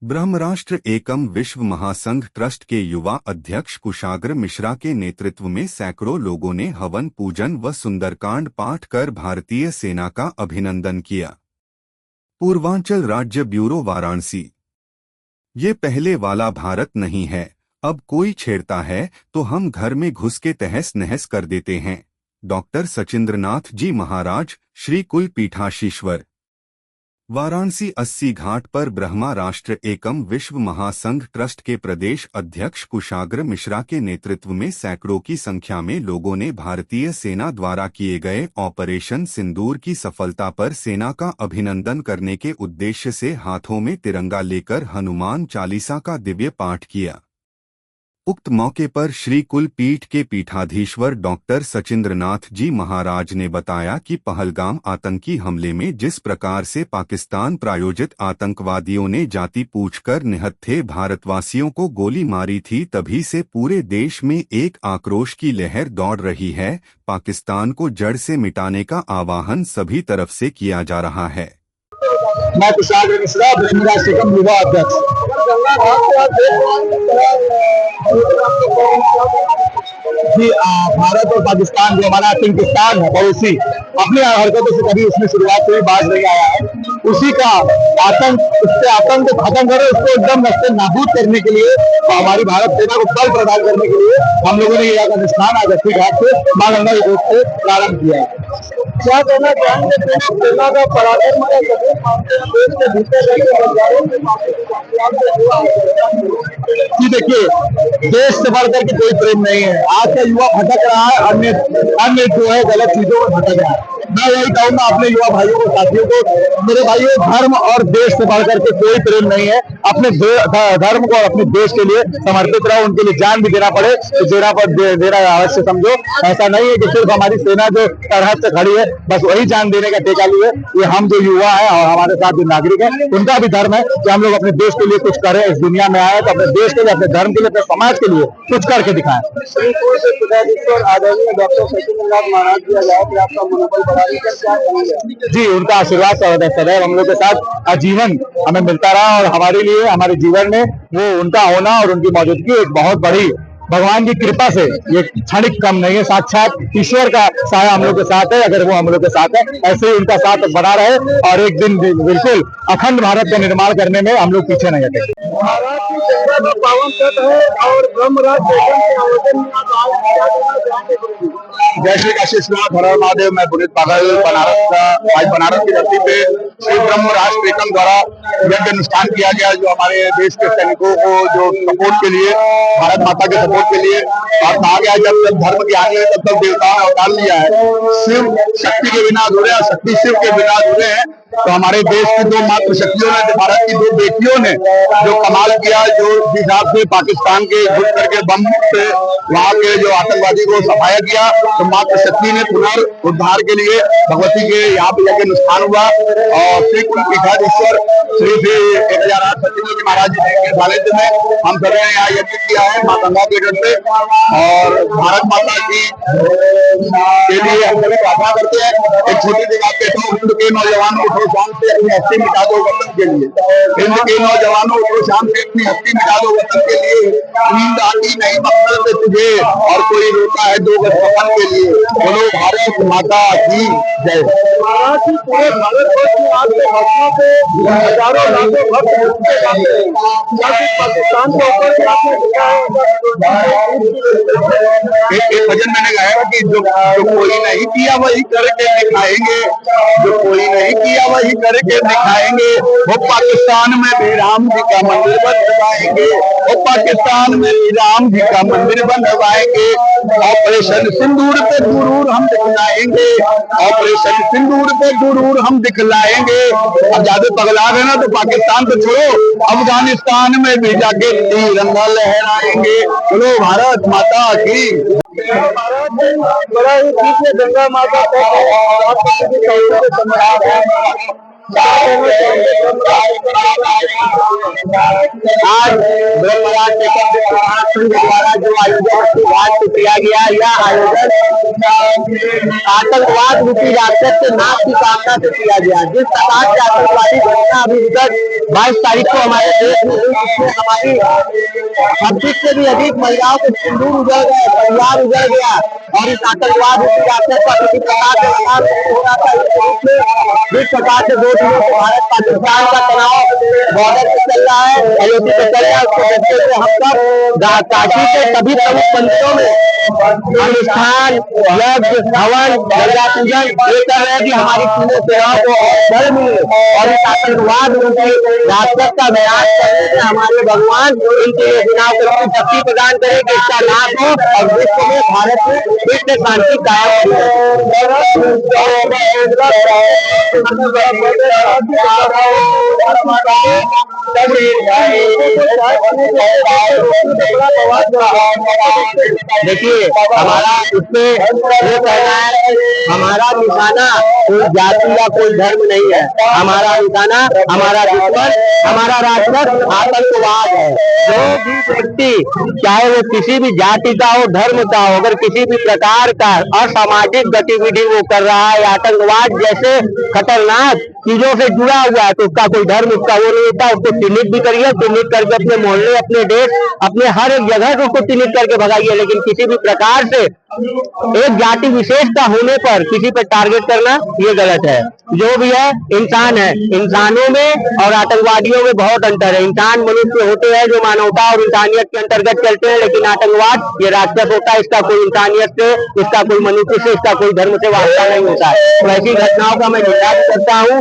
ब्रह्मराष्ट्र एकम विश्व महासंघ ट्रस्ट के युवा अध्यक्ष कुशाग्र मिश्रा के नेतृत्व में सैकड़ों लोगों ने हवन पूजन व सुंदरकांड पाठ कर भारतीय सेना का अभिनंदन किया। पूर्वांचल राज्य ब्यूरो वाराणसी। ये पहले वाला भारत नहीं है, अब कोई छेड़ता है तो हम घर में घुस के तहस नहस कर देते हैं। डॉक्टर सचिंद्रनाथ जी महाराज, श्री कुल पीठाशीश्वर। वाराणसी 80 घाट पर ब्रह्मा राष्ट्र एकम विश्व महासंघ ट्रस्ट के प्रदेश अध्यक्ष कुशाग्र मिश्रा के नेतृत्व में सैकड़ों की संख्या में लोगों ने भारतीय सेना द्वारा किए गए ऑपरेशन सिंदूर की सफलता पर सेना का अभिनंदन करने के उद्देश्य से हाथों में तिरंगा लेकर हनुमान चालीसा का दिव्य पाठ किया। उक्त मौके पर श्री कुल पीठ के पीठाधीश्वर डॉक्टर सचिंद्रनाथ जी महाराज ने बताया कि पहलगाम आतंकी हमले में जिस प्रकार से पाकिस्तान प्रायोजित आतंकवादियों ने जाति पूछकर निहत्थे भारतवासियों को गोली मारी थी, तभी से पूरे देश में एक आक्रोश की लहर दौड़ रही है। पाकिस्तान को जड़ से मिटाने का आह्वान सभी तरफ से किया जा रहा है। मैं कुशाग्र मिश्रा, ब्रह्मराष्ट्र एकम युवा अध्यक्ष। जी, भारत और पाकिस्तान जो हमारा आतंकिस्तान है पड़ोसी, अपनी हरकतों से कभी उसमें शुरुआत से बाज नहीं आया है। उसी का आतंक, उसके आतंक को खत्म करे, उसको एकदम नष्ट नाबूद करने के लिए, हमारी भारत सेना को बल प्रदान करने के लिए हम लोगों ने यह अनुष्ठान आज 80 घाट से मां गंगा की गोद से प्रारंभ किया है। क्या कहना चाहेंगे सेना का पराक्रम जी? देखिए, देश से बढ़कर के कोई प्रेम नहीं है। आज का युवा भटक रहा है, अन्य जो है गलत चीजों में भटक रहा है। मैं यही कहूंगा अपने युवा भाइयों को, साथियों को, मेरे भाइयों, धर्म और देश से बढ़कर के कोई प्रेम नहीं है। अपने धर्म को और अपने देश के लिए समर्पित रहो। उनके लिए जान भी देना पड़े तो देना अवश्य समझो। ऐसा नहीं है कि सिर्फ हमारी सेना जो सरहद से खड़ी है बस वही जान देने का टेका लिए। ये हम जो युवा है और हमारे साथ जो नागरिक है, उनका भी धर्म है कि हम लोग अपने देश के लिए कुछ करें। इस दुनिया में आए तो अपने देश के लिए, अपने धर्म के लिए, अपने समाज के लिए कुछ करके दिखाएं। आदरणीय डॉक्टर सचिंद्रनाथ महाराज जी आपका मनोबल बढ़ा। जी, उनका आशीर्वाद सदैव हम लोग के साथ आजीवन हमें मिलता रहा और हमारे लिए, हमारे जीवन में वो उनका होना और उनकी मौजूदगी एक बहुत बड़ी भगवान की कृपा से ये क्षणिक कम नहीं है। साक्षात ईश्वर का साया हम लोग के साथ है। अगर वो हम लोग के साथ है, ऐसे ही उनका साथ बना रहे और एक दिन बिल्कुल अखंड भारत का निर्माण करने में हम लोग पीछे नहीं हटेंगे। महाराज की सेना का पावन तत्व है और ब्रह्मराष्ट्र जय श्री काशीनाथ हर महादेव। मैं पुनीत पागल, बनारस का। आज बनारस की धरती पे श्री ब्रह्मराष्ट्र एकम द्वारा यज्ञ अनुष्ठान किया गया, जो हमारे देश के सैनिकों को जो सपोर्ट के लिए, भारत माता के सपोर्ट के लिए। और कहा गया जब तक धर्म की आगे है तब तक देवताओं ने अवतार लिया है। शिव शक्ति के बिना अधूरे हैं, शक्ति शिव के बिना अधूरे हैं। तो हमारे देश की दो मात्र शक्तियों ने, भारत की दो बेटियों ने जो कमाल किया, जो जिस हिसाब से पाकिस्तान के घुस करके बम से वहाँ के जो आतंकवादी को सफाया किया, तो मात्र शक्ति ने पुनर्उद्धार के लिए भगवती के यहाँ पे यज्ञ अनुष्ठान हुआ। और श्री कुल पीठाधीश्वर श्री 1008 सचिव महाराज जी के सानिध्य में हम सब ने यहाँ यज्ञ किया है माँ गंगा के गढ़ पे। और भारत माता की के लिए हम सभी प्रार्थना करते हैं। एक छोटी सी बात कहता हूँ, हिंद के नौजवानों उठो शाम से अपनी हस्ती मिटा दो वतन के लिए। हिंद के नौजवानों उठो शाम से अपनी हस्ती मिटा दो वतन के लिए। नींद आती नहीं मकसद से तुझे और कोई रोता है दो गज वतन के लिए। बोलो भारत माता की जय। महाराज जी, पूरे भारतवर्ष में आपके भक्तों से हजारों लाखों भक्त पाकिस्तान के ऊपर एक भजन मैंने गाया कि जो कोई नहीं किया वही करके दिखाएंगे, जो कोई नहीं किया वही करके दिखाएंगे। वो पाकिस्तान में भी राम जी का मंदिर बनवाएंगे, वो पाकिस्तान में भी राम जी का मंदिर बनवाएंगे। ऑपरेशन सिंदूर पे गुरूर हम दिखलाएंगे, ऑपरेशन सिंदूर पे गुरूर हम दिखलाएंगे। अब ज्यादा पगला गए ना तो पाकिस्तान को छोड़ो, अफगानिस्तान में भी जाके तिरंगा लहराएंगे। बोलो भारत माता की। बड़ा ही गंगा माता आज ब्रह्मराज संघ द्वारा जो आयोजन घाट पे किया गया, यह आयोजन आतंकवाद रूपी राक्षस के नाश की कामना से किया गया। जिस प्रकार से आतंकवादी घटना अभी विगत 22 तारीख को हमारे देश में हुई, जिसमें हमारी 26 से भी अधिक महिलाओं के सिंदूर उजड़ गए, परिवार उजड़ गया, और इस आतंकवाद रूपी राक्षस का किसी प्रकार से लगान हो रहा था। जिस प्रकार से 2 दिनों से भारत पाकिस्तान का तनाव बॉर्डर पे चल रहा है, अयोध्या पे चल रहा है, उसको देखते हुए हम सब काशी के सभी प्रमुख मंदिरों में अनुष्ठान, यज्ञ, हवन, गंगा पूजन ये कर रहे हैं कि हमारी तीनों सेवाओं को बल मिले और इस आतंकवाद रूपी राक्षस का विनाश करने से हमारे भगवान इनके चुनाव को शक्ति प्रदान करे कि इसका नाश हो और विश्व में, भारत में विश्व शांति कायम देखिए, हमारा इसमें ये कहना है, हमारा निशाना कोई जाति या कोई धर्म नहीं है। हमारा निशाना, हमारा दुश्मन, हमारा राक्षस आतंकवाद है। जो भी व्यक्ति चाहे वो किसी भी जाति का हो, धर्म का हो, अगर किसी भी प्रकार का असामाजिक गतिविधि वो कर रहा है, आतंकवाद जैसे खतरनाक चीजों से जुड़ा हुआ है, तो उसका कोई धर्म उसका वो नहीं होता। उसको चिन्हित भी करिए, चिन्हित करके अपने मोहल्ले, अपने देश, अपने हर एक जगह को उसको चिन्हित करके भगाइए, लेकिन किसी भी प्रकार से एक जाति विशेष का होने पर किसी पर टारगेट करना ये गलत है। जो भी है इंसान है, इंसानों में और आतंकवादियों में बहुत अंतर है। इंसान मनुष्य होते हैं जो मानवता और इंसानियत के अंतर्गत चलते हैं, लेकिन आतंकवाद ये राक्षस होता है। इसका कोई इंसानियत से, इसका कोई मनुष्य से, इसका कोई धर्म से वास्ता नहीं होता है। तो ऐसी घटनाओं का मैं निंदा भी करता हूँ।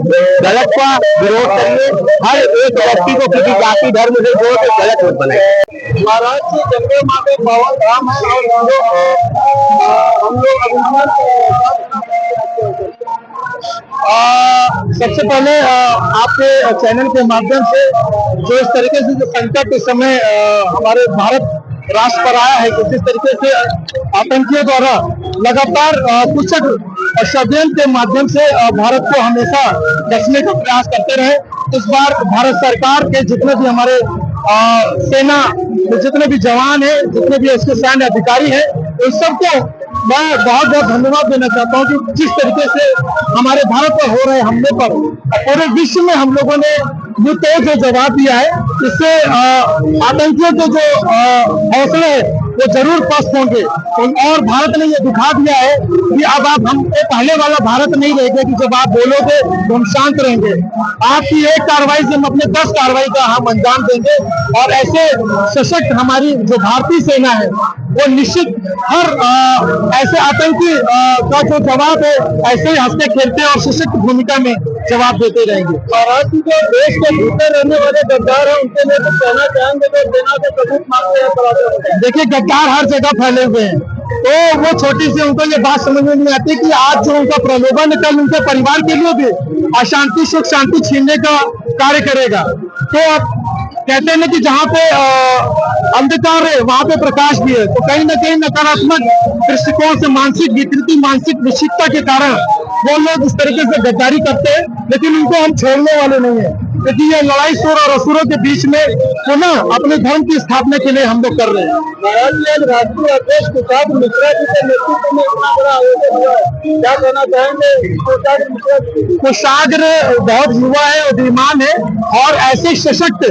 गलत का विरोध करिए, हर एक व्यक्ति को किसी जाति धर्म से जोड़ के गलत मत बनाइए। महाराज जी गंगे माँ के पावन धाम है और हम लोग सबसे पहले आपके चैनल के माध्यम से जो इस तरीके से जो संकट के समय हमारे भारत राष्ट्र पर आया है, कि जिस तरीके से आतंकियों द्वारा लगातार कुछ षड्यंत्र के माध्यम से भारत को हमेशा डसने का प्रयास करते रहे। इस बार भारत सरकार के जितने भी हमारे सेना के जितने भी जवान हैं, जितने भी इसके सैन्य अधिकारी हैं, उन सबको मैं बहुत बहुत धन्यवाद देना चाहता हूँ कि जिस तरीके से हमारे भारत पर हो रहे हमले पर पूरे विश्व में हम लोगों ने जो जवाब दिया है, इससे आतंकियों के जो हौसले है वो जरूर पस्त होंगे। और भारत ने ये दिखा दिया है कि अब आप हम पहले वाला भारत नहीं रहेगा कि जब आप बोलोगे तो हम शांत रहेंगे। आपकी एक कार्रवाई से हम अपने 10 कार्रवाई का हम अंजाम देंगे, और ऐसे सशक्त हमारी जो भारतीय सेना है वो निश्चित हर ऐसे आतंकी का जो जवाब है ऐसे ही हंसते खेलते और सशक्त भूमिका में जवाब देते रहेंगे। और जो देश के भीतर रहने वाले गद्दार हैं उनके लिए तो कहना चाहेंगे तो सेना से सबूत मांगते हैं। देखिए, गद्दार हर जगह फैले हुए हैं, तो वो छोटी सी उनको ये बात समझ में नहीं आती कि आज जो उनका प्रलोभन है कल उनके परिवार के लिए भी अशांति, सुख शांति छीनने का कार्य करेगा। तो कहते हैं कि जहाँ पे अंधकार है वहां पे प्रकाश भी है। तो कहीं ना कहीं नकारात्मक दृष्टिकोण से, मानसिक विकृति, मानसिक निश्चितता के कारण वो लोग इस तरीके से गद्दारी करते हैं, लेकिन उनको हम छोड़ने वाले नहीं है, क्योंकि ये लड़ाई सुर और असुरों के बीच में पुनः अपने धर्म की स्थापना के लिए हम लोग कर रहे हैं। महाराज जी, राष्ट्रीय अध्यक्ष कुशाग्र मिश्रा जी के नेतृत्व में इतना बड़ा आयोजन हुआ है, क्या कहना चाहेंगे? कुशाग्र मिश्रा जी, कुशाग्र बहुत युवा है, उदीयमान है, और ऐसे सशक्त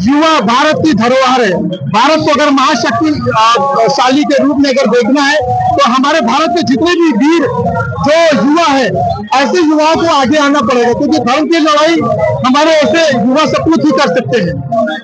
युवा भारत की धरोहर है। भारत को अगर महाशक्तिशाली के रूप में अगर देखना है तो हमारे भारत के जितने भी वीर जो युवा है, ऐसे युवाओं को आगे आना पड़ेगा, क्योंकि धर्म की लड़ाई हमारे ऐसे युवा सपूत ही कर सकते हैं।